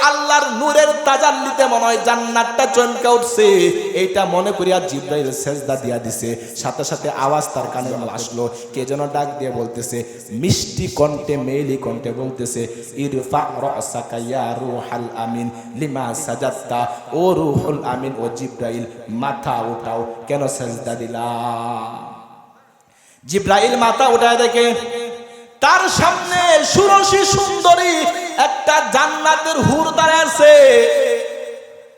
আল্লাহর নূরের তাজাল্লিতে মনে হয় জান্নাতটা চমকে উঠছে, এইটা মনে করিয়া জিবরাইল সেজদা দিয়া দিছে। সাথে সাথে আওয়াজ তার কানে আসলো, কে যেন ডাক দিয়ে বলতেছে, মিষ্টি কণ্ঠে মেইলি কণ্ঠে বলতেছে, ইরফা রাসাকা ইয়া রূহাল আমিন লিমা সাজাদতা। ও রূহুল আমিন, ও জিবরাইল, মাথা উঠাও, কেন সেজদা দিলা? জিবরাইল মাথা উঠায় দেখে তার সামনে সুরসী সুন্দরী একটা জান্নাতের হুর দাঁড়ায় আছে।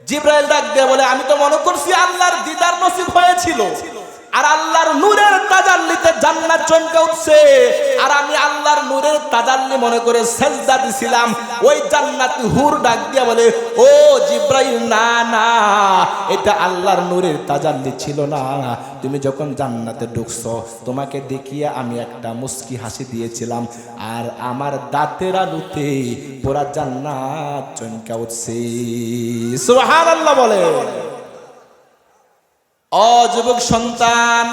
জিবরাইল ডাক দিয়ে বলে, আমি তো মনে করছি আল্লাহর দিদার নসিব হয়েছিল, আর আল্লাহর নূরের তাজাল্লিতে জান্নাত চমকে উঠছে, আর আমি আল্লাহর নূরের তাজাল্লি মনে করে সেজদা দিছিলাম। ওই জান্নাতি হুর ডাক দিয়া বলে, ও জিবরাইল, না না, এটা আল্লাহর নূরের তাজাল্লি ছিল না। তুমি যখন জান্নাতে ঢুকছো, তোমাকে দেখিয়ে আমি একটা মুস্কি হাসি দিয়েছিলাম, আর আমার দাঁতের আলুতে পুরা জান্নাত চমকে উঠছে। সুবহানাল্লাহ বলে। ও যুবক সন্তান,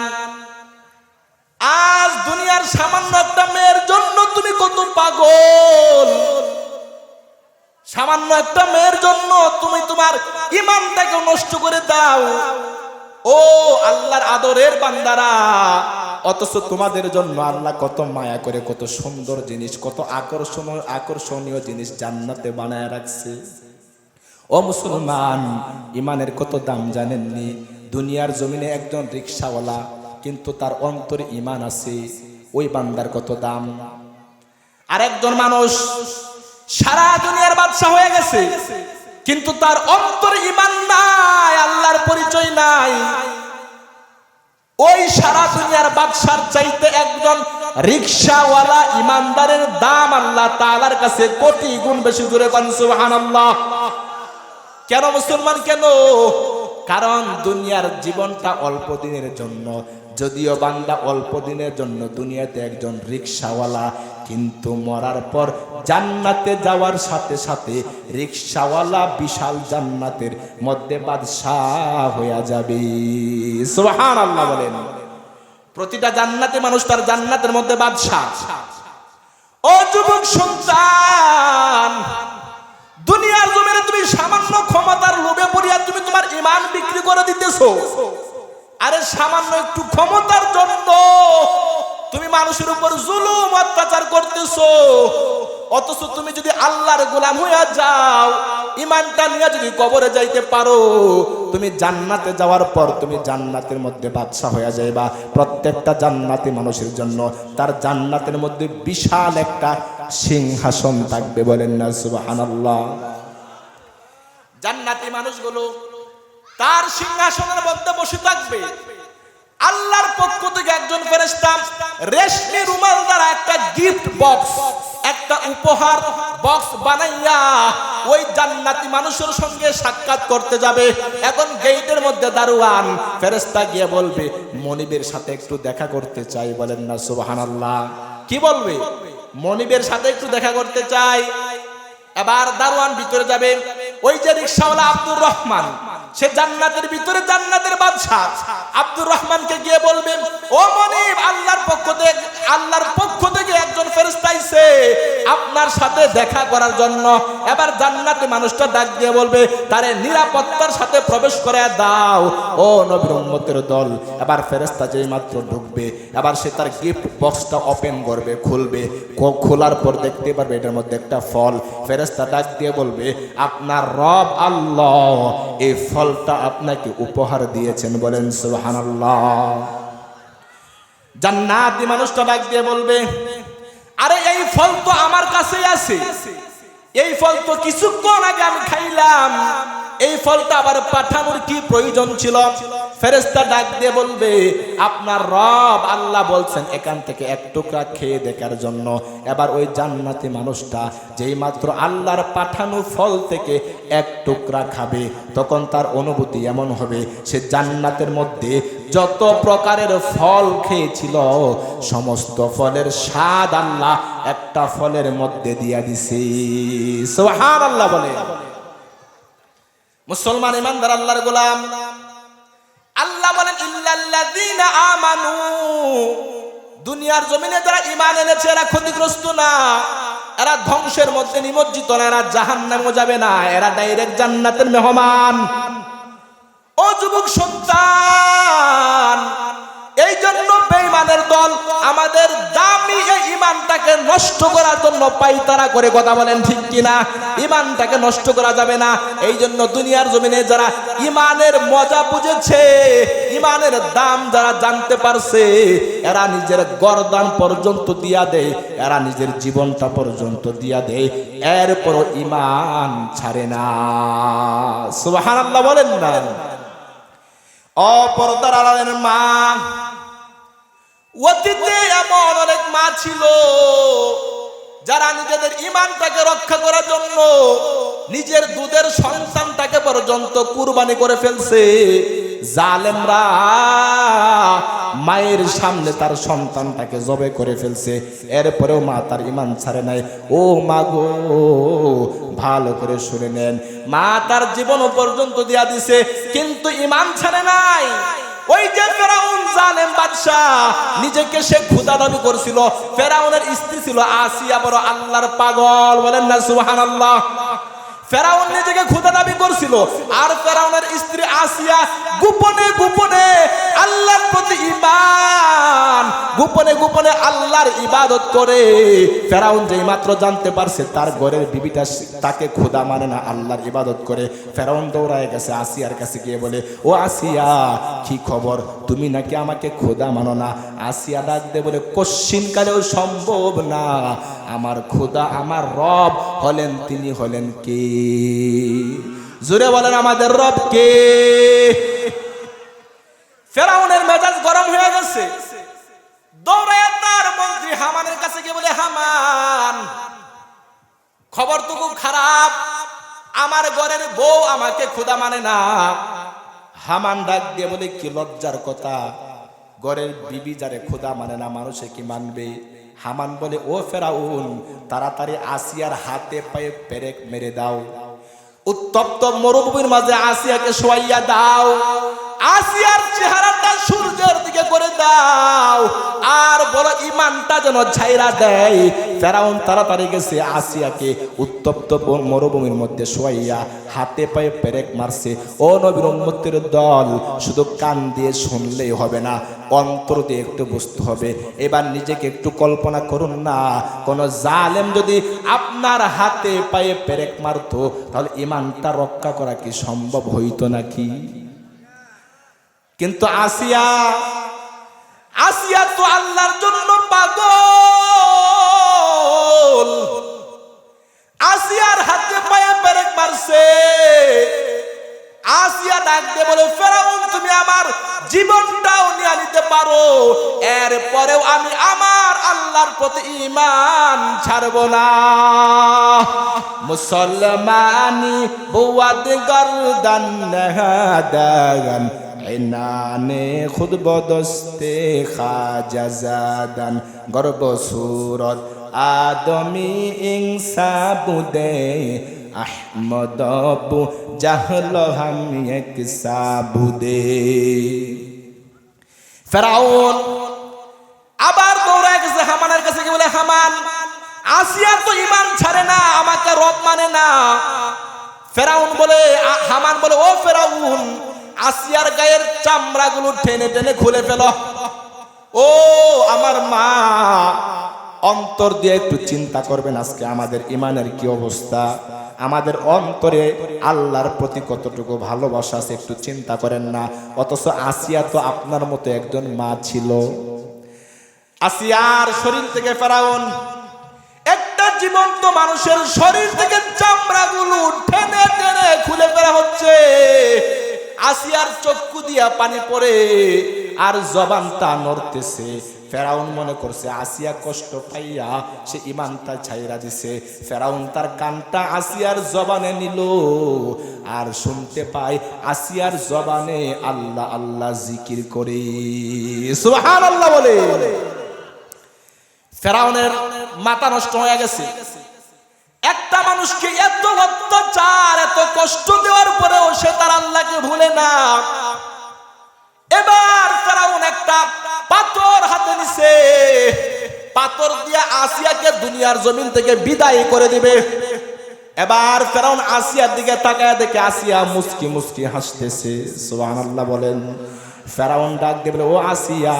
আজ দুনিয়ার সামান্য একটা মেয়ের জন্য তুমি কত পাগল। সামান্য একটা মেয়ের জন্য তুমি তোমার ঈমানটাকে নষ্ট করে দাও। ও আল্লাহর আদরের বান্দারা, অথচ তোমাদের জন্য আল্লাহ কত মায়া করে কত সুন্দর জিনিস, কত আকর্ষণীয় জিনিস জান্নাতে বানায় রাখছে। ও মুসলমান, ঈমানের কত দাম জানেননি? দুনিয়ার জমিনে একজন রিকশাওয়ালা, কিন্তু তার অন্তরে ঈমান আছে, ওই বান্দার কত দাম। আর একজন মানুষ সারা দুনিয়ার বাদশা হয়ে গেছে, কিন্তু তার অন্তরে ঈমান নাই, আল্লাহর পরিচয় নাই। ওই সারা দুনিয়ার বাদশার চাইতে একজন রিকশাওয়ালা ঈমানদারের দাম আল্লাহ তাআলার কাছে কোটি গুণ বেশি। জোরে বলেন সুবহানাল্লাহ। কেন মুসলমান, কেন? কারণ দুনিয়ার জীবনটা অল্প দিনের জন্য। যদিও বান্দা অল্প দিনের জন্য দুনিয়াতে একজন রিকশাওয়ালা, কিন্তু মরার পর জান্নাতে যাওয়ার সাথে সাথে রিকশাওয়ালা বিশাল জান্নাতের মধ্যে বাদশাহ হয়ে যাবে। সুবহানাল্লাহ বলেন। প্রতিটা জান্নাতে মানুষ তার জান্নাতের মধ্যে বাদশাহ। ও যুবক সন্তান, দুনিয়ার জমিনে তুমি সামান্য ক্ষমতার লোভে পড়িয়া তুমি তোমার ঈমান বিক্রি করে দিতেছো। আরে সামান্য একটু ক্ষমতার জন্য তুমি মানুষের উপর জুলুম অত্যাচার করতেছো। অথচ তুমি যদি আল্লাহর গোলাম হইয়া যাও, ঈমানটা নিয়ে যদি কবরে যাইতে পারো, তুমি জান্নাতে যাওয়ার পর তুমি জান্নাতের মধ্যে বাদশা হইয়া যাইবা। প্রত্যেকটা জান্নাতি মানুষের জন্য তার জান্নাতের মধ্যে বিশাল একটা সিংহাসন থাকবে। বলেন না সুবহানাল্লাহ। জান্নাতি মানুষগুলো তার সিংহাসনের মধ্যে বসে থাকবে। আল্লাহর পক্ষ থেকে একজন ফেরেশতা রেশমি রুমাল দ্বারা একটা গিফট বক্স, একটা উপহার বক্স বানাইয়া ওই জান্নাতি মানুষের সঙ্গে সাক্ষাৎ করতে যাবে। এখন গেটের মধ্যে দারোয়ান ফেরেশতা গিয়ে বলবে, মনিবের সাথে একটু দেখা করতে চাই। বলেন না সুবহানাল্লাহ। কি বলবে? মনিবের সাথে একটু দেখা করতে চাই। এবার দারোয়ান ভিতরে যাবে। ওই যে রিকশাওয়ালা আব্দুর রহমান, সে জান্নাতের ভিতরে জান্নাতের বাদশা, আব্দুর রহমানকে গিয়ে বলবেন, ও মনিব, আল্লাহর পক্ষ থেকে একজন ফেরেশতা আইছে আপনার সাথে দেখা করার জন্য। এবার জান্নাতে মানুষটা ডাক দিয়ে বলবে, তারে নিরাপত্তার সাথে প্রবেশ করে দাও। ও নবীর উম্মতের দল, এবার ফেরেশতা যেই মাত্র ঢুকবে, এবার সে তার গিফট বক্সটা ওপেন করবে, খুলবে। খোলার পর দেখতে পারবে এটার মধ্যে একটা ফল। ফেরেশতা ডাক দিয়ে বলবে, আপনার রব আল্লাহ এই ফলটা আপনাকে উপহার দিয়েছেন। বলেন সুবহানাল্লাহ। জান্নাতি মানুষটা ডাক দিয়ে বলবে, আরে এই ফল তো আমার কাছেই আছে, এই ফল তো কিছুক্ষণ আগে আমি খাইলাম, এই ফলটা আবার পাঠানোর কি প্রয়োজন ছিল? ফেরেশতা ডাক দিয়ে বলবে, আপনার রব আল্লাহ বলছেন এখান থেকে এক টুকরা খেয়ে দেখার জন্য। এবার ওই জান্নাতি মানুষটা যেই মাত্র আল্লাহর পাঠানো ফল থেকে এক টুকরা খাবে, তখন তার অনুভূতি এমন হবে সে জান্নাতের মধ্যে যত প্রকারের ফল খেয়েছিল সমস্ত ফলের স্বাদ আল্লাহ একটা ফলের মধ্যে দিয়া দিছে। সুবহানাল্লাহ বলে। মুসলমান ইমানদার আল্লাহর গোলাম, আল্লাহ বলেন ইল্লাল্লাযীনা আমানু, দুনিয়ার জমিনে যারা ঈমান এনেছে এরা ক্ষতিগ্রস্ত না। এরা ধ্বংসের মধ্যে নিমজ্জিত না, এরা জাহান্নামেও যাবে না, এরা ডাইরেক্ট জান্নাতের মেহমান। ও যুবক সন্তান, এই জন্য বেঈমানের দল আমাদের দামি এই ঈমানটাকে নষ্ট করার জন্য পাইতারা করে কথা বলেন ঠিক কিনা? ঈমানটাকে নষ্ট করা যাবে না। এই জন্য দুনিয়ার জমিনে যারা ঈমানের মজা বুঝেছে, ঈমানের দাম যারা জানতে পারছে, এরা নিজের গর্দান পর্যন্ত দিয়া দেয়, এরা নিজের জীবনটা পর্যন্ত দিয়া দেয়, এরপরও ঈমান ছাড়ে না। সুবহানাল্লাহ বলেন না? অপরদার আড়ালের মা, অতীতে এমন অনেক মা ছিল যারা নিজেদের ঈমানটাকে রক্ষা করার জন্য নিজের দুধের সন্তানটাকে পর্যন্ত কুরবানি করে ফেলছে। জালেমরা মায়ের সামনে তার সন্তানটাকে জবে করে ফেলছে, এরপরেও মা তার ঈমান ছাড়ে নাই। ও মা গো, ভালো করে শুনে নেন, মা তার জীবন পর্যন্ত দিয়া দিছে, কিন্তু ঈমান ছাড়ে নাই। ওই যে ফেরাউন জালেম বাদশা, নিজেকে সে খোদা দাবি করছিল। ফেরাউনের স্ত্রী ছিল আসিয়া, বড় আল্লাহর পাগল, বলেন না সুবহানাল্লাহ। ফেরাউন নিজেকে খোদা দাবি করছিল, আর ফেরাউনের স্ত্রী আসিয়া গোপনে গোপনে আল্লাহর প্রতি ঈমান, গোপনে গোপনে আল্লাহর ইবাদত করে। ফেরাউন যেই মাত্র জানতে পারছে তার ঘরের বিবিটা তাকে খোদা মানে না, আল্লাহর ইবাদত করে, ফেরাউন দৌড়ায় গেছে আসিয়ার কাছে গিয়ে বলে, ও আসিয়া, কি খবর, তুমি নাকি আমাকে খোদা মানো না? আসিয়া ডাক দে বলে, কশ্চিনকালেও সম্ভব না, আমার খোদা আমার রব হলেন, তিনি হলেন কে? জোরে বলেন, আমাদের রব কে? ফেরাউনের মেজাজ গরম হয়ে গেছে, দৌড়ায় তার মন্ত্রী হামানের কাছে গিয়ে বলে, হামান, খবর তো খুব খারাপ, আমার ঘরের বউ আমাকে খোদা মানে না। হামান ডাক দিয়ে বলে, কি লজ্জার কথা, ঘরের বিবি যারে খোদা মানে না, মানুষে কি মানবে? হামান বলে, ও ফেরাউন, তাড়াতাড়ি আসিয়ার হাতে পায়ে পেরেক মেরে দাও, উত্তপ্ত মরুভূমির মাঝে আসিয়াকে শোয়াইয়া দাও, আসিয়ার চেহারাটা সূর্যের দিকে করে দাও, আর বড় ঈমানটা যেন ছাইরা দেয়। ফেরাউন তাড়াতাড়ি গেছে, আসিয়াকে উত্তপ্ত মরুভূমির মধ্যে শোয়াইয়া হাতে পায়ে পেরেক মারছে। ও নবীর উম্মতের দল, শুধু কান দিয়ে শুনলেই হবে না, অন্তর দিয়ে একটু বুঝতে হবে। এবার নিজেকে একটু কল্পনা করুন না, কোন জালেম যদি আপনার হাতে পায়ে পেরেক মারতো, তাহলে ঈমানটা রক্ষা করা কি সম্ভব হইতো নাকি? কিন্তু আসিয়া তো আল্লাহর জন্য পাগল, আসিয়ার হাতে পায়ে পেরেক মারছে। আসিয়া ডাক দিয়ে বলে, ফেরাউন, তুমি আমার জীবনটাও নিয়ে নিতে পারো, এরপরেও আমি আমার আল্লাহর প্রতি ঈমান ছাড়ব না। মুসলমানি বুয়াদ গর্দান নাহাদান, ইনানে খুদ বদস্তে খাজাজাদান, গর্ব সুরত আদমি ইনসাবুদে, আহমদ বু জাহল হাম এক সাবুদে। ফেরাউন আবার দৌড়ায় গেছে হামানের কাছে গিয়ে বলে, হামান, আসিয়ার তো ঈমান ছাড়ে না, আমাকে রব মানে না। ফেরাউন বলে, হামান বলে, ও ফেরাউন, আসিয়ার গায়ের চামড়াগুলো টেনে টেনে খুলে ফেলো। ও আমার মা, অন্তর দিয়ে একটু চিন্তা করবেন, আজকে আমাদের ঈমানের কি অবস্থা, আমাদের অন্তরে আল্লাহর প্রতি কতটুকু ভালোবাসা আছে, একটু চিন্তা করেন না। অথচ আসিয়া তো আপনার মতো একজন মা ছিল। আসিয়ার শরীর থেকে ফেরাউন একটা জীবন্ত মানুষের শরীর থেকে চামড়াগুলো টেনে টেনে খুলে ফেলা হচ্ছে। আসিয়ার চক্ষু দিয়া পানি পড়ে আর জবানটা নড়তেছে। ফেরাউন মনে করছে আসিয়া কষ্ট পাইয়া সে ঈমানটা ছাইরা দিছে। ফেরাউন তার কানটা আসিয়ার জবানে নিল আর শুনতে পায় আসিয়ার জবানে আল্লাহ আল্লাহ জিকির করে, সুবহানাল্লাহ বলে। ফেরাউনের মাথা নষ্ট হয়ে গেছে। একটা মানুষকে এত অত্যাচার এত কষ্ট দেওয়ার পরেও সে তার আল্লাহকে ভুলে না। এবার ফেরাউন একটা পাথর হাতে নিছে, পাথর দিয়ে আসিয়াকে দুনিয়ার জমিন থেকে বিদায় করে দিবে। এবার ফেরাউন আসিয়ার দিকে তাকায় দেখে আসিয়া মুস্কি মুস্কি হাসতেছে। সুবহানাল্লাহ বলেন। ফেরাউন ডাক দিয়ে বলে, ও আসিয়া,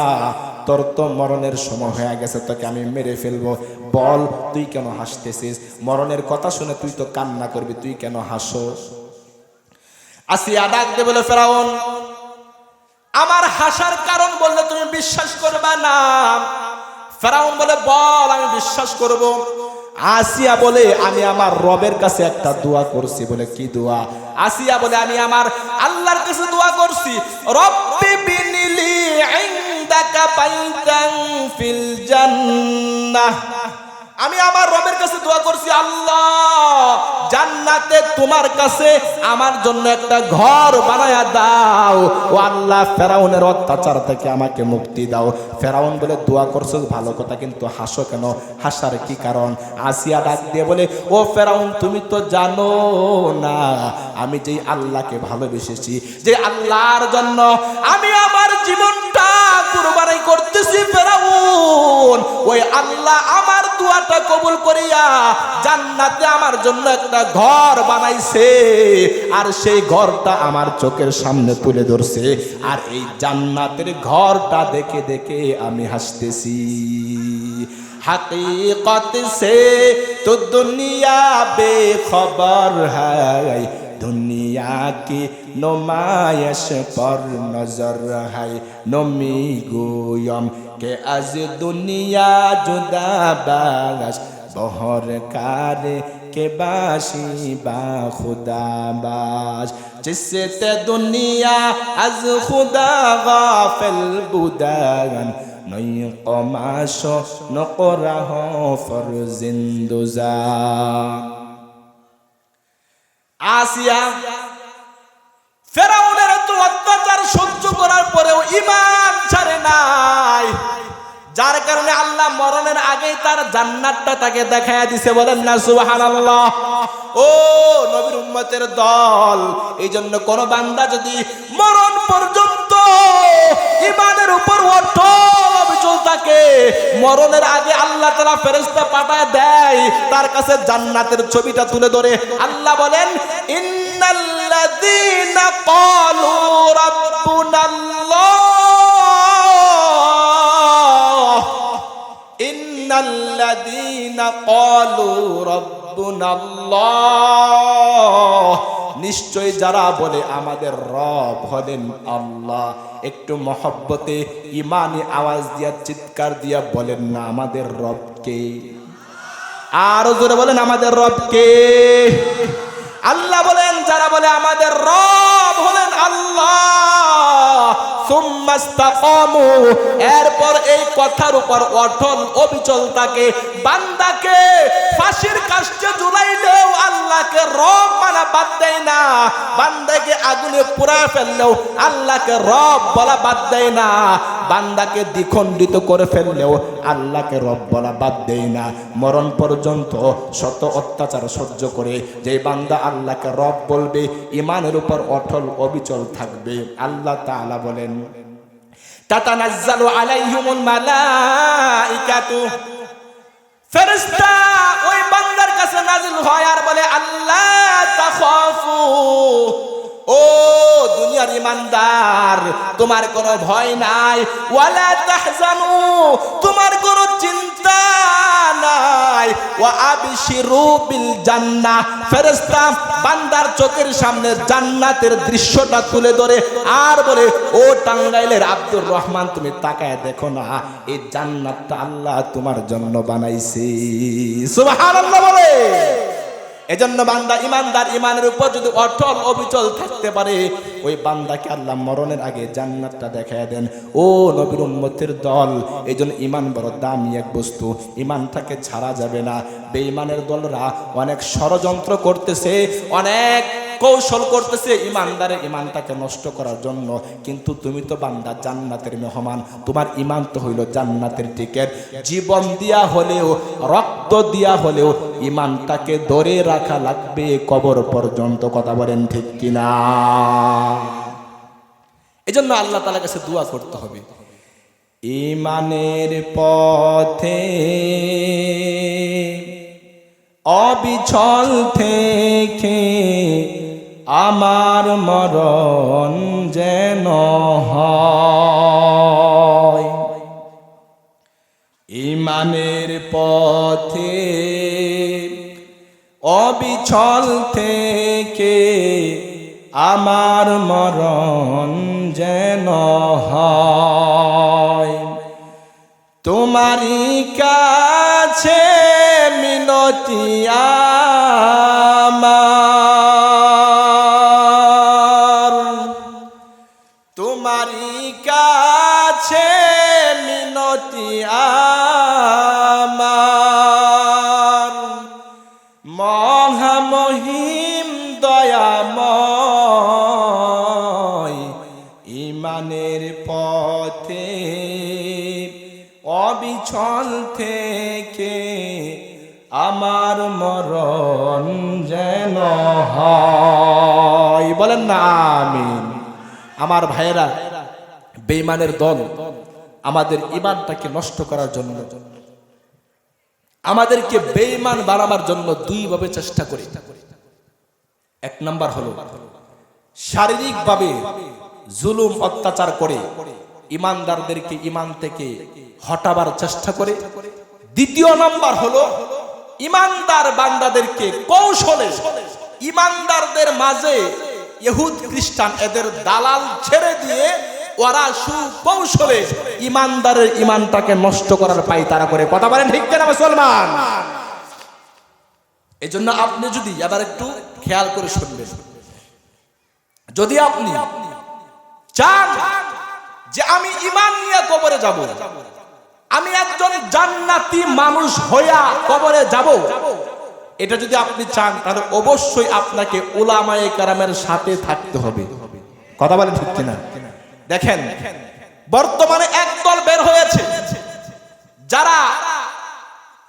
তোর তো মরণের সময় হয়ে গেছে, তোকে আমি মেরে ফেলবো। বল তুই কেন হাসতেছিস? মরণের কথা শুনে তুই তো কান্না করবি, তুই কেন হাসো? আসিয়া ডাক দিয়ে বলে, ফেরাউন, আমার হাসার কারণ বললে তুমি বিশ্বাস করবে না। ফেরাউন বলে, বল, আমি বিশ্বাস করব। আসিয়া বলে, আমি আমার রবের কাছে একটা দোয়া করছি। বলে, কি দোয়া? আসিয়া বলে, আমি আমার আল্লাহর কাছে দোয়া করছি, রব্বি বিনিলি ইনদাকা বাইতান ফিল জান্নাহ। আমি আমার রবের কাছে দোয়া করছি, আল্লাহ জান্নাতে তোমার কাছে আমার জন্য একটা ঘর বানায়া দাও। ও আল্লাহ, ফেরাউনের অত্যাচার থেকে আমাকে মুক্তি দাও। ফেরাউন বলে, দোয়া করছো ভালো কথা, কিন্তু হাসো কেন? হাসার কি কারণ? আসিয়া ডাক দিয়ে বলে, ও ফেরাউন, তুমি তো জানো না আমি যেই আল্লাহকে ভালোবেসেছি, যে আল্লাহর জন্য আমি আমার জীবনটা কুরবানি করতেছি, ফেরাউন ওই আল্লাহ আমার দোয়াটা কবুল করিয়া জান্নাতে আমার জন্য একটা ঘর বানাইছে, আর সেই ঘরটা আমার চোখের সামনে তুলে ধরছে, আর এই জান্নাতের ঘরটা দেখে দেখে আমি হাসতেছি। हकीकत से तो दुनिया बेखबर है, दुनिया की नुमाइश पर नजर है। नमी गोयम के आज दुनिया जुदा बाश बहर कार के बाशी बा खुदा बाश, जिससे ते दुनिया आज खुदा गाफिल बुदान नई कमाशो नकराह फरजिंदुजा। আসিয়া ফেরাউনের এত অত্যাচার সহ্য করার পরেও ঈমান ছাড়ে নাই, যার কারণে আল্লাহ মরণের আগেই তার জান্নাতটা তাকে দেখায়া দিছে। বলেন না সুবহানাল্লাহ। ও নবীর উম্মতের দল, এই জন্য কোন বান্দা যদি মরণ পর্যন্ত ঈমানের উপর অটল অবিচল থাকে, মরণের আগে আল্লাহ তাআলা ফেরেশতা পাঠায় দেয় তার কাছে জান্নাতের ছবিটা তুলে ধরে। আল্লাহ বলেন, ইন্নাল্লাযীনা ক্বালু রাব্বুনাল্লাহ, ইন্নাল্লাযীনা ক্বালু রাব্বুনাল্লাহ, নিশ্চয় যারা বলে আমাদের রব হলেন আল্লাহ। একটু মহব্বতে ইমানি আওয়াজ দিয়া চিৎকার দিয়া বলেন না, আমাদের রব কে? আরো জোরে বলেন, আমাদের রব কে? আল্লাহ বলেন, যারা বলে আমাদের রব হলেন আল্লাহ, সুম্মাস্তাকামু, এরপর এই কথার উপর অটল অবিচল থাকে, বান্দাকে ফাঁসির কাস্টে ঝুলাইলেও আল্লাহকে রব মানা বাদ দেয় না, বান্দাকে আগুনে পুড়ায় ফেললেও আল্লাহকে রব বলা বাদ দেয় না, বান্দাকে দ্বিখণ্ডিত করে ফেললেও আল্লাহকে রব বলা বাদ দেয় না। মরণ পর্যন্ত শত অত্যাচার সহ্য করে যে বান্দা আল্লাহকে রব বলবে, ইমানের উপর অটল অবিচল থাকবে, আল্লাহ তাআলা বলেন, তাতানাজ্জালু আলাইহিমুল মালাইকাতু, ফেরেশতা ওই বান্দার কাছে নাজিল হয় আর বলে, আল্লাহ তাখাফু, ও দুনিয়ার ইমানদার, তোমার কোনো ভয় নাই, ওয়ালা তাহজানু, তোমার কোনো চিন্তা নাই, ওয়া আবশিরু বিল জান্নাহ, ফেরেশতা বান্দার চোখের সামনে জান্নাতের দৃশ্যটা তুলে ধরে আর বলে, ও টাঙ্গাইলের আব্দুর রহমান, তুমি তাকায় দেখো না, এই জান্নাতটা আল্লাহ তোমার জন্য বানাইছে। সুবহানাল্লাহ বলে। এজন্য বান্দা ইমানদার, ইমানের উপর যদি অটল অবিচল থাকতে পারে, ওই বান্দাকে আল্লাহ মরণের আগে জান্নাতটা দেখায় দেন। ও নবীর উম্মতের দল, এইজন্য ইমান বড় দামি এক বস্তু, ইমানটাকে ছাড়া যাবে না। বেঈমানের দলরা অনেক ষড়যন্ত্র করতেছে, অনেক কৌশল করতেছে ইমানদারের ইমানটাকে নষ্ট করার জন্য, কিন্তু তুমি তো বান্দা জান্নাতের মেহমান, তোমার ইমান তো হইল জান্নাতের টিকেট। জীবন দিয়া হলেও, রক্ত দিয়া হলেও ইমানটাকে ধরে রাখা লাগবে কবর পর্যন্ত। কথা বলেন ঠিক কিনা? এজন্য আল্লাহ তাআলার কাছে দোয়া করতে হবে। ঈমানের পথে অবিচল থেকে আমার মরণ যেন হয়। ঈমানের পথে অবিচল থেকে আমার মরণ যেন হয়। তোমারই কাছে মিনতি আমার, তোমারই কাছে মিনতি আমার, মহামহিম দয়াময়। ঈমানের পথে অবিচল থেকে আমার মরণ যেন হয়। বলেন না আমিন। আমার ভাইয়েরা, বেঈমানের দল আমাদের ঈমানটাকে নষ্ট করার জন্য, আমাদেরকে বেঈমান বানাবার জন্য দুইভাবে চেষ্টা করে। এক নাম্বার হলো শারীরিকভাবে জুলুম অত্যাচার করে ঈমানদারদেরকে ঈমান থেকে হটাবার চেষ্টা করে। দ্বিতীয় নাম্বার হলো ঈমানদার বান্দাদেরকে কৌশলে ঈমানদারদের মাঝে ইহুদ খ্রিস্টান এদের দালাল ছেড়ে দিয়ে ওরা সুকৌশলে ঈমানদারের ঈমানটাকে নষ্ট করার পায় তারা করে। কথা বলেন ঠিক কিনা মুসলমান? এজন্য আপনি যদি আবার একটু খেয়াল করে শুনবেন, যদি আপনি চান যে আমি ঈমান নিয়ে কবরে যাব, আমি একজন জান্নাতি মানুষ হইয়া কবরে যাব, এটা যদি আপনি চান তাহলে অবশ্যই আপনাকে উলামায়ে কেরামের সাথে থাকতে হবে। কথা বলেন ঠিক কিনা? দেখেন বর্তমানে একদল বের হয়েছে যারা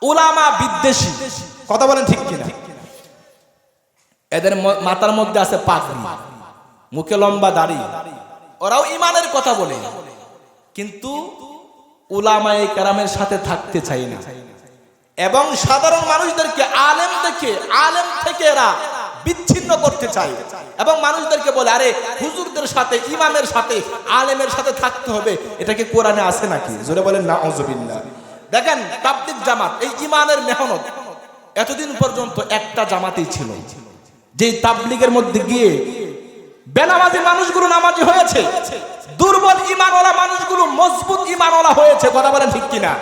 উলামা বিদ্বেষী। কথা বলেন ঠিক কিনা? এদের মাথার মধ্যে আছে পাগড়ি, মুখে লম্বা দাড়ি, ওরাও ঈমানের কথা বলে, কিন্তু উলামায়ে কেরামের সাথে থাকতে চায় না। এবং সাধারণ মানুষদেরকে আলেম থেকে এরা বিচ্ছিন্ন করতে চায় এবং মানুষদেরকে বলে আরে হুজুরদের সাথে, ইমামের সাথে, আলেমের সাথে থাকতে হবে। এটা কি কোরআনে আছে নাকি? জোরে বলেন নাউজুবিল্লাহ। দেখেন তাবলীগ জামাত, এই ঈমানের মেহনত এতদিন পর্যন্ত একটা জামাতেই ছিল, যে তাবলীগের মধ্যে গিয়ে বেনামাজি মানুষগুলো নামাজি হয়েছে, দুর্বল ঈমানওয়ালা মানুষগুলো মজবুত ঈমানওয়ালা হয়েছে। কথা বলেন ঠিক কিনা?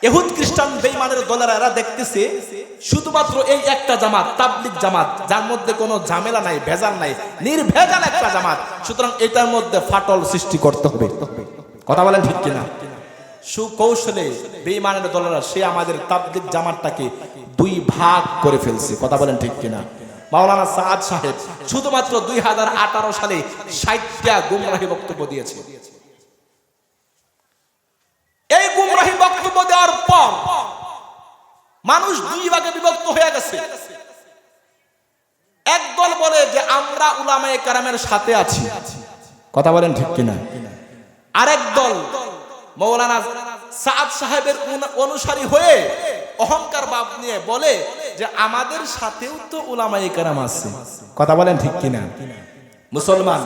ইহুদ খ্রিস্টান বেঈমানের দলেরা এরা দেখতেছে শুধুমাত্র এই একটা জামাত, তাবলীগ জামাত, যার মধ্যে কোনো ঝামেলা নাই, ভেজাল নাই, নির্ভেজাল একটা জামাত, সুতরাং এটার মধ্যে ফাটল সৃষ্টি করতে হবে। কথা বলেন ঠিক কিনা? সুকৌশলে বেঈমানের দলেরা সে আমাদের তাবলীগ জামাতটাকে দুই ভাগ করে ফেলছে। কথা বলেন ঠিক কিনা? মাওলানা সাদ সাহেব শুধুমাত্র 2018 সালে 60টা গুমরাহী বক্তব্য দিয়েছে। এই গুমরাহী বক্তব্য দেওয়ার পর মানুষ দুই ভাগে বিভক্ত হয়ে গেছে। একদল বলে যে আমরা উলামায়ে কেরামের সাথে আছি। কথা বলেন ঠিক কিনা? আরেক দল মাওলানা সাদ সাহেবের অনুসারী হয়ে অহংকার ভাব নিয়ে বলে যে আমাদের সাথেও তো উলামায়ে কেরাম আছে। কথা বলেন ঠিক কিনা? মুসলমান,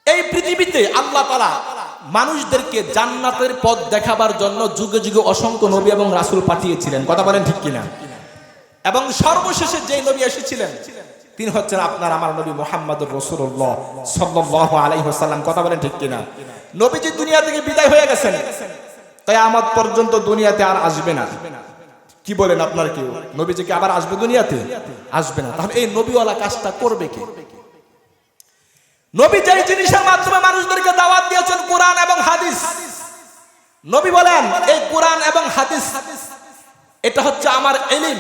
এই পৃথিবীতে আল্লাহ তাআলা মানুষদেরকে জান্নাতের পথ দেখাবার জন্য যুগে যুগে অসংখ্য নবী এবং রাসূল পাঠিয়েছিলেন। কথা বলেন ঠিক কিনা? এবং সর্বশেষে যে নবী এসেছিলেন তিনি হচ্ছেন আপনার আমার নবী মুহাম্মদুর রাসূলুল্লাহ সাল্লাল্লাহু আলাইহি ওয়াসাল্লাম। কথা বলেন ঠিক কিনা? নবীজি দুনিয়া থেকে বিদায় হয়ে গেছেন, কিয়ামত পর্যন্ত দুনিয়াতে আর আসবে না। কি বলেন আপনার কেউ? নবীজি কি আবার আসবে দুনিয়াতে? আসবে না। তাহলে এই নবীওয়ালা কাজটা করবে কে? নবী যেই জিনিসের মাধ্যমে মানুষদেরকে দাওয়াত দিয়েছেন কোরআন এবং হাদিস, নবী বলেন এই কোরআন এবং হাদিস এটা হচ্ছে আমার ইলম,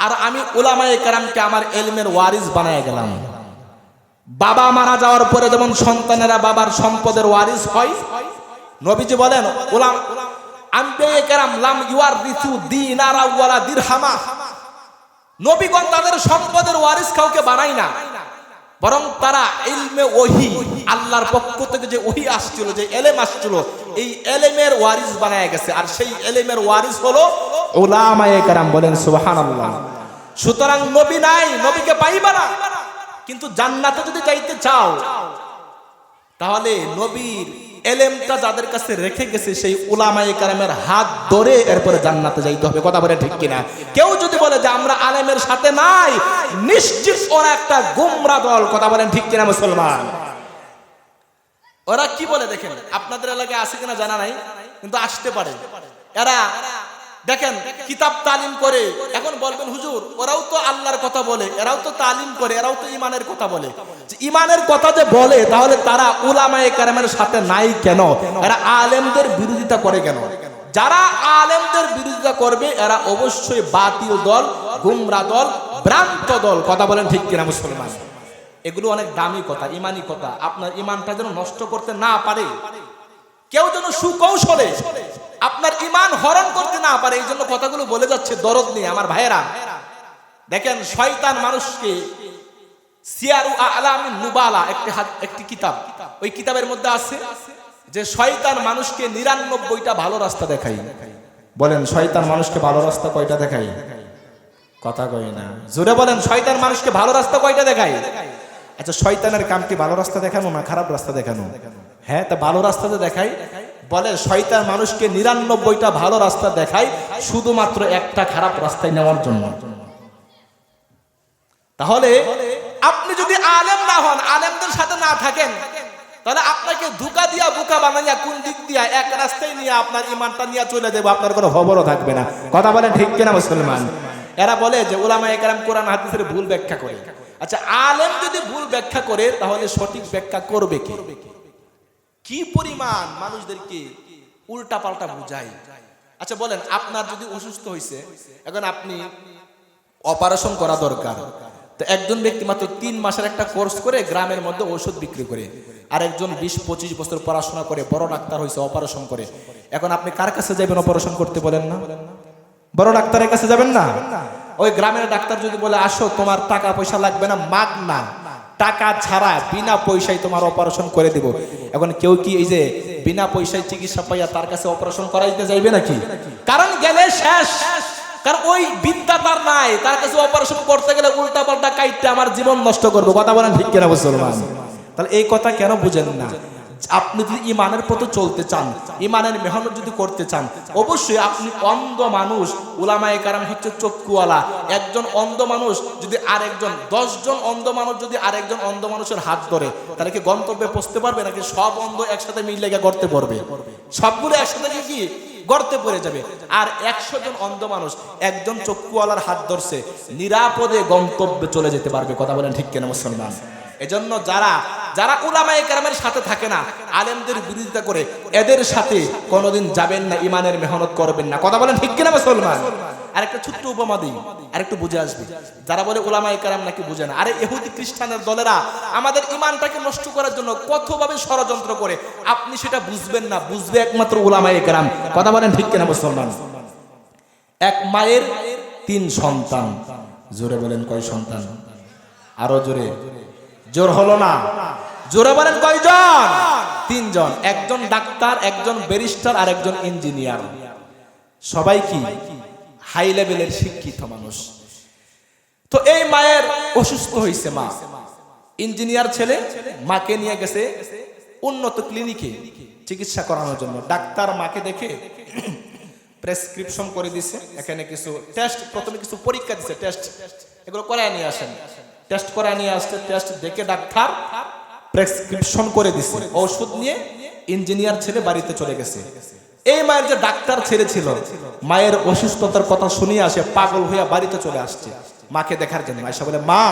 আর আমি উলামায়ে কেরামকে আমার ইলমের ওয়ারিস বানায় গেলাম। বাবা মারা যাওয়ার পরে যেমন সন্তানেরা বাবার সম্পদের ওয়ারিস হয়, নবীজি বলেন আম্বিয়ায়ে কেরাম লাম ইউয়ারিসু দিনারা ওয়ালা দিরহামা, নবীগণ তাদের সম্পদের ওয়ারিস কাউকে বানায় না। বরং তারা ইলমে ওহী, আল্লাহর পক্ষ থেকে যে ওহী আসছিল, যে এলেম আসছিল, এই এলেমের ওয়ারিস বানায় গেছে। আর সেই এলেমের ওয়ারিস হলো উলামায়ে কেরাম। বলেন সুবহানাল্লাহ। সুতরাং নবী নাই, নবীকে পাইবা না। কিন্তু জান্নাতে যদি যাইতে চাও, তাহলে নবীর এলেমটা যাদের কাছে রেখে গেছে সেই উলামায়ে কেরামের হাত ধরে এরপরে জান্নাতে যাইতে হবে। কথা বলে ঠিক কিনা? কেউ যদি বলে যে আমরা আলেমের সাথে নাই, নিশ্চিত ওরা একটা গোমরা দল। কথা বলেন ঠিক কিনা মুসলমান? ওরা কি বলে দেখেন, আপনাদের এলাকায় আছে কিনা জানা নাই, কিন্তু আসতে পারে। এরা দেখেন কিতাব তালিম করে, এখন বলবেন হুজুর ওরাও তো আল্লাহর কথা বলে, এরাও তো তালিম করে, এরাও তো ইমানের কথা বলে। ইমানের কথা যে বলে, তাহলে তারা উলামায়ে কেরামের সাথে নাই কেন? এরা আলেমদের বিরোধিতা করে কেন? যারা আলেমদের বিরোধিতা করবে এরা অবশ্যই বাতিল দল, গুমরা দল, ভ্রান্ত দল। কথা বলেন ঠিক কিনা মুসলমান? এগুলো অনেক দামি কথা, ইমানি কথা। আপনার ইমানটা যেন নষ্ট করতে না পারে, কেউ যেন সুকৌশলে আপনার ইমান হরণ করতে না পারে, এই জন্য কথাগুলো বলে যাচ্ছে দরদ নিয়ে। আমার ভাইয়েরা দেখেন, শয়তান মানুষকে, সিয়ারু আলামিন নুবালা একটি কিতাব, ওই কিতাবের মধ্যে আছে যে শয়তান মানুষকে ৯৯টা ভালো রাস্তা দেখায়। বলেন শয়তান মানুষকে ভালো রাস্তা কয়টা দেখায়? কথা কই না, জোরে বলেন। শয়তান মানুষকে ভালো রাস্তা কয়টা দেখায়? আচ্ছা, শয়তানের কাম কি ভালো রাস্তা দেখানো না খারাপ রাস্তা দেখানো? হ্যাঁ, তা ভালো রাস্তাতে দেখায়। বলে শয়তান মানুষকে ৯৯টা ভালো রাস্তা দেখায় শুধুমাত্র একটা খারাপ রাস্তায় নেওয়ার জন্য। তাহলে আপনি যদি আলেম না হন, আলেমদের সাথে না থাকেন, তাহলে আপনাকে ধোঁকা দিয়া বোকা বানাইয়া কোন দিক দিয়া এক রাস্তায় নিয়ে আপনার ইমানটা নিয়ে চলে যাবে, আপনার কোনো খবরও থাকবে না। কথা বলেন ঠিক কিনা মুসলমান? এরা বলে যে উলামায়ে কেরাম কোরআন হাদিসের ভুল ব্যাখ্যা করে। আচ্ছা, আলেম যদি ভুল ব্যাখ্যা করে, তাহলে সঠিক ব্যাখ্যা করবে কে? কি পরিমাণ মানুষদেরকে উল্টা পাল্টা বুঝায়। আচ্ছা বলেন, আপনার যদি অসুস্থ হয়েছে, এখন আপনি অপারেশন করা দরকার, তো একজন ব্যক্তি মাত্র ৩ মাসের একটা কোর্স করে গ্রামের মধ্যে ওষুধ বিক্রি করে, আর একজন ২০-২৫ বছর পড়াশোনা করে বড় ডাক্তার হয়েছে, অপারেশন করে। এখন আপনি কার কাছে যাবেন অপারেশন করতে? বলেন না, বড় ডাক্তারের কাছে যাবেন না? ওই গ্রামের ডাক্তার যদি বলে আসো, তোমার টাকা পয়সা লাগবে না, মাগনা, টাকা ছাড়া বিনা পয়সায় তোমার অপারেশন করে দিব, এখন কেউ কি এই যে বিনা পয়সায় চিকিৎসা পাইয়া তার কাছে অপারেশন করাইতে যাইবে নাকি? কারণ গেলে শেষ, কারণ ওই বিদ্যা তার নাই, তার কাছে অপারেশন করতে গেলে উল্টা পাল্টা কাইটে আমার জীবন নষ্ট করবো। কথা বলেন ঠিক কিনা মুসলমান? তাহলে এই কথা কেন বুঝেন না? আপনি যদি ইমানের পথে চলতে চান, ইমানের মেহনত যদি করতে চান, অবশ্যই আপনি অন্ধ মানুষ, উলামায়ে কেরাম হচ্ছে চক্ষুওয়ালা। একজন অন্ধ মানুষ যদি আরেকজন, 10 জন অন্ধ মানুষ যদি আরেকজন অন্ধ মানুষের হাত ধরে, তাহলে কি গন্তব্যে পৌঁছতে পারবে নাকি সব অন্ধ একসাথে মিলে গর্তে পড়বে? সবগুলো একসাথে কি গর্তে পড়ে যাবে। আর 100 জন অন্ধ মানুষ একজন চক্ষুওয়ালার হাত ধরছে, নিরাপদে গন্তব্যে চলে যেতে পারবে। কথা বলেন ঠিক কিনা মুসলমান? এজন্য যারা উলামায়ে কেরামের সাথে থাকে না, আলেমদের বিরোধিতা করে, এদের সাথে কোনোদিন যাবেন না, ইমানের মেহনত করবেন না। কথা বলেন ঠিক কিনা মুসলমান? আরেকটা ছোট্ট উপমা দিই, আরেকটু বুঝে আসবে। যারা বলে উলামায়ে কেরাম নাকি বুঝে না, আরে ইহুদি খ্রিস্টানের দলেরা আমাদের ইমানটাকে নষ্ট করার জন্য কতভাবে ষড়যন্ত্র করে, আপনি সেটা বুঝবেন না, বুঝবে একমাত্র উলামায়ে কেরাম। কথা বলেন ঠিক কিনা মুসলমান? এক মায়ের 3 সন্তান। জোরে বলেন কয় সন্তান? আরো জোরে, জোর হলো না, জোরে বলেন কয়জন? 3 জন। একজন ডাক্তার, একজন ব্যারিস্টার, আর একজন ইঞ্জিনিয়ার। সবাই কি হাই লেভেলের শিক্ষিত মানুষ। তো এই মায়ের অসুস্থ হয়েছে, মা ইঞ্জিনিয়ার ছেলে, মাকে নিয়ে গেছে উন্নত ক্লিনিকে চিকিৎসা করানোর জন্য। ডাক্তার মাকে দেখে প্রেসক্রিপশন করে দিছে, এখানে কিছু টেস্ট, প্রথমে কিছু পরীক্ষা দিছে, টেস্ট এগুলো করায় নিয়ে আসেন। টেস্ট করায় নিয়ে আসছে, টেস্ট দেখে ডাক্তার প্রেসক্রিপশন করে দিছে, ওষুধ নিয়ে ইঞ্জিনিয়ার ছেলে বাড়িতে চলে গেছে। এই মায়ের যে ডাক্তার ছেলে ছিল, মায়ের অসুস্থতার কথা শুনিয়ে আসে পাগল হইয়া বাড়িতে চলে আসছে মাকে দেখার জন্য। আয়সা বলে, মা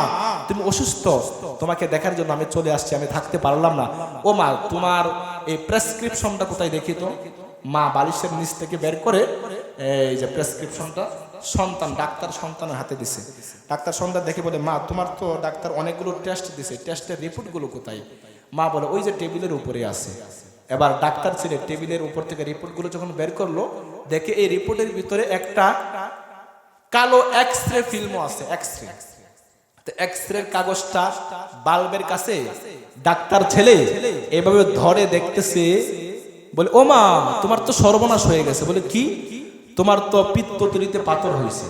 তুমি অসুস্থ, তোমাকে দেখার জন্য আমি চলে আসছি, আমি থাকতে পারলাম না। ও মা, তোমার এই প্রেসক্রিপশনটা কোথায় দেখি তো? মা বালিশের নিচ থেকে বের করে এই যে প্রেসক্রিপশনটা ডাক্তার সন্তানের হাতে দিছে। ডাক্তার সন্তান দেখে বলে, মা তোমার তো ডাক্তার অনেকগুলো টেস্ট দিছে, টেস্টের রিপোর্টগুলো কোথায়? মা বলে, ওই যে টেবিলের উপরে আছে। এবার ডাক্তার ছেলে টেবিলের উপর থেকে রিপোর্টগুলো যখন বের করলো, দেখে এই রিপোর্টের ভিতরে একটা কালো এক্সরে ফিল্মও আছে, এক্সরে। এক্সরের কাগজটা বাল্বের কাছে ডাক্তার ছেলে এভাবে ধরে দেখতেছে, বলে ও মা তোমার তো সর্বনাশ হয়ে গেছে। বলে কি? তোমার তো পিত্তথলিতে পাথর হয়েছে।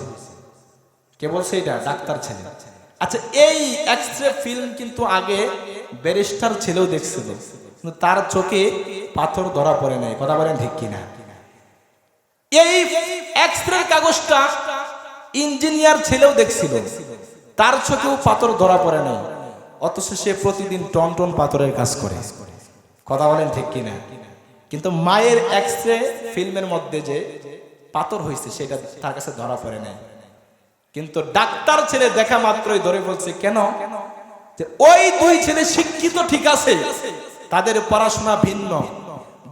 কে বলছে এটা? ডাক্তার ছেলে। আচ্ছা, এই এক্সরে ফিল্ম কিন্তু আগে ব্যারিস্টার ছেলেও দেখছিল, কিন্তু তার চোখে পাথর ধরা পড়ে নাই। কথা বলেন ঠিক কিনা? এই এক্সরে কাগজটা ইঞ্জিনিয়ার ছেলেও দেখছিল, তার চোখেও পাথর ধরা পড়ে নাই, অথচ সে প্রতিদিন টন টন পাথরের কাজ করে। কথা বলেন ঠিক কিনা? কিন্তু মায়ের এক্সরে ফিল্মের মধ্যে যে পাথর হয়েছে সেটা তার কাছে ধরা পড়ে নাই, কিন্তু ডাক্তার ছেলে দেখা মাত্রই ধরে বলছে কেন? যে ওই দুই ছেলে শিক্ষিত ঠিক আছে, তাদের পড়াশোনা ভিন্ন,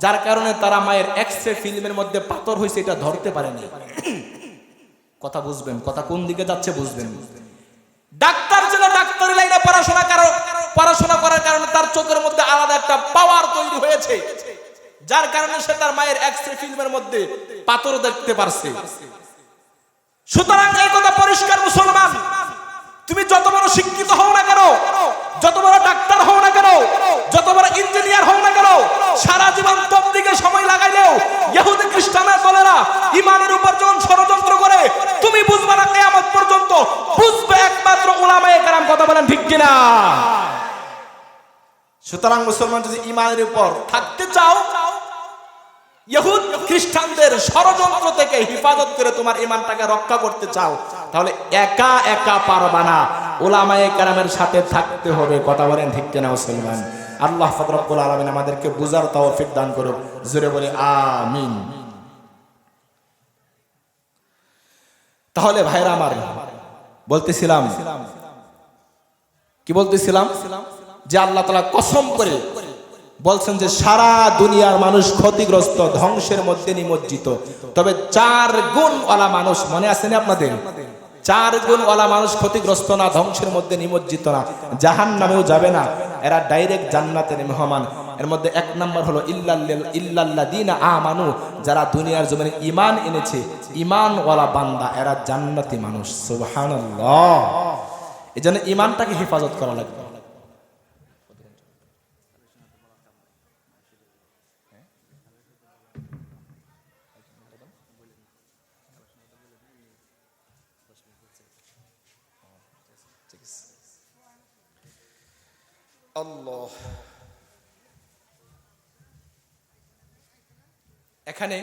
যার কারণে তারা মায়ের এক্সরে ফিল্মের মধ্যে পাথর হয়েছে এটা ধরতে পারেনি। কথা বুঝবেন? কথা কোন দিকে যাচ্ছে বুঝবেন? ডাক্তার ছেলে ডাক্তারি লাইনে পড়াশোনা করার কারণে তার চোখের মধ্যে আলাদা একটা পাওয়ার তৈরি হয়েছে, যার কারণে সে তার মায়ের এক্সরে ফিল্মের মধ্যে পাথর দেখতে পারছে। সুতরাং এই কথা পরিষ্কার মুসলমান, তুমি যত বড় শিক্ষিত হও না কেন, যত বড় ডাক্তার হও না কেন, যত বড় ইঞ্জিনিয়ার হও না কেন, সারা জীবন তবলিগে সময় লাগাইলেও ইহুদি খ্রিস্টানের দলেরা ঈমানের উপর যখন ষড়যন্ত্র করে, তুমি বুঝবে না কিয়ামত পর্যন্ত, বুঝবে একমাত্র উলামায়ে কেরাম। কথা বলেন ঠিক কিনা? সুতরাং মুসলমান যদি ঈমানের উপর থাকতে চাও, ইহুদ খ্রিস্টানদের ষড়যন্ত্র থেকে হিফাজত করে তোমার ঈমানটাকে রক্ষা করতে চাও, তাহলে একা একা পারবা না, উলামায়ে কেরামের সাথে থাকতে হবে। কথা বলেন ঠিক কিনা মুসলমান? আল্লাহ পাক রব্বুল আলামিন আমাদেরকে বুঝার তৌফিক দান করুক। জোরে বলে আমিন। তাহলে ভাইরা আমার, বলতেছিলাম কি বলতেছিলাম? যে আল্লাহ তাআলা কসম করে বলছেন যে সারা দুনিয়ার মানুষ ক্ষতিগ্রস্ত, ধ্বংসের মধ্যে নিমজ্জিত, তবে 4 গুণওয়ালা মানুষ, মনে আছে না আপনাদের? 4 গুণওয়ালা মানুষ ক্ষতিগ্রস্ত না, ধ্বংসের মধ্যে নিমজ্জিত না, জাহান্নামেও যাবে না, এরা ডাইরেক্ট জান্নাতের মেহমান। এর মধ্যে 1 নাম্বার হলো ইল্লাল্লাযীনা আমানু, যারা দুনিয়ার জমিনে ঈমান এনেছে, ঈমানওয়ালা বান্দা, এরা জান্নাতি মানুষ। সুবহানাল্লাহ। এজন্য ঈমানটাকে হেফাজত করা লাগবে। আল্লাহ, এখানে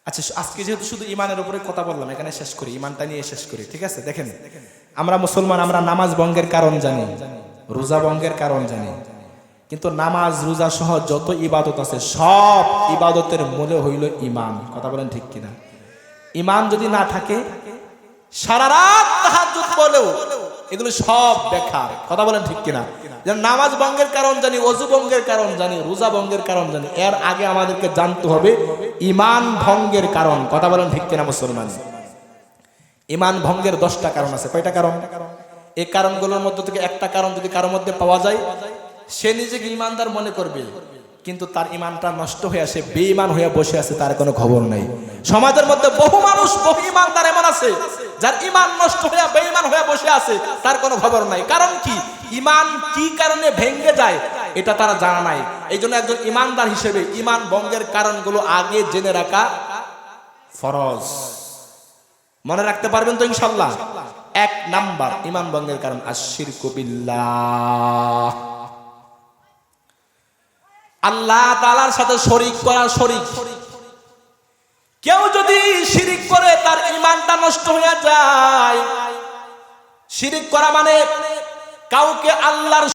আচ্ছা, আজকে যেহেতু শুধু ঈমানের উপরে কথা বললাম, এখানে শেষ করি, ঈমানটা নিয়ে শেষ করি, ঠিক আছে? দেখেন, আমরা মুসলমান, আমরা নামাজ ভঙ্গের কারণ জানি, রোজা ভঙ্গের কারণ জানি, কিন্তু নামাজ রোজা সহ যত ইবাদত আছে সব ইবাদতের মূলে হইল ঈমান। কথা বলেন ঠিক কিনা? ঈমান যদি না থাকে, সারা রাত তাহাজ্জুদ বলেও এগুলো সব বেকার। কথা বলেন ঠিক কিনা? যেন নামাজ ভঙ্গের কারণ জানি, ওযু ভঙ্গের কারণ জানি, রোজা ভঙ্গের কারণ জানি, এর আগে আমাদেরকে জানতে হবে ঈমান ভঙ্গের কারণ। কথা বলেন ঠিক কিনা মুসলমান? ঈমান ভঙ্গের 10টা কারণ আছে। কয়টা কারণ? এই কারণগুলোর মধ্যে থেকে একটা কারণ যদি কারোর মধ্যে পাওয়া যায়, সে নিজেকে ঈমানদার মনে করবে, কিন্তু তার ঈমানটা নষ্ট হয়ে আসে, বেঈমান হয়ে বসে আছে, তার কোনো খবর নাই। সমাজের মধ্যে বহু মানুষ, বহু ঈমানদার এমন আছে যার ঈমান নষ্ট হয়ে বেঈমান হয়ে বসে আছে, তার কোনো খবর নাই। কারণ কি? ঈমান কি কারণে ভেঙে যায় এটা তারা জানা নাই। এইজন্য একজন ঈমানদার হিসেবে ঈমান ভঙ্গের কারণগুলো আগে জেনে রাখা ফরজ। মনে রাখতে পারবেন তো ইনশাআল্লাহ? 1 নাম্বার ঈমান ভঙ্গের কারণ আশ-শিরকু বিল্লাহ, আল্লাহ তাআলার সাথে শরীক করা। শরীক, কেউ যদি শিরিক করে তার ঈমানটা নষ্ট হয়ে যায়। শিরিক করা মানে কাউকে আল্লাহর